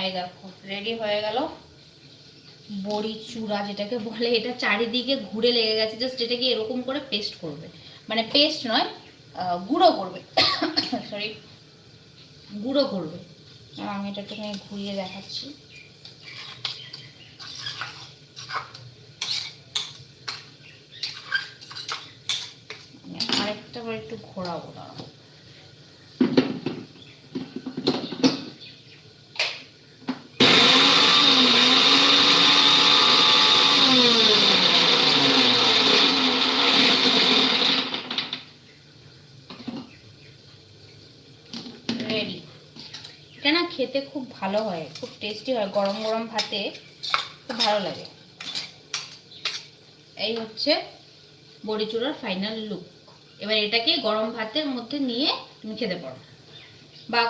এই দেখো রেডি হয়ে গেল বড়ি চূড়া, যেটাকে বলে। এটা চারিদিকে ঘুরে লেগে গেছে, জাস্ট এটাকে এরকম করে পেস্ট করবে, মানে পেস্ট নয়, গুঁড়ো করবে। সরি, গুঁড়ো করবে। আমি এটা একটুখানি ঘুরিয়ে দেখাচ্ছি। আরেকটা বার একটু ঘোরাবো, দাঁড়াবো। রেডি। এটা না খেতে খুব ভালো হয়, খুব টেস্টি হয়, গরম গরম ভাতে খুব ভালো লাগে। এই হচ্ছে বড়ি চূড়ার ফাইনাল লুক। এবার এটাকে গরম ভাতের মধ্যে নিয়ে তুমি খেতে পারো, বা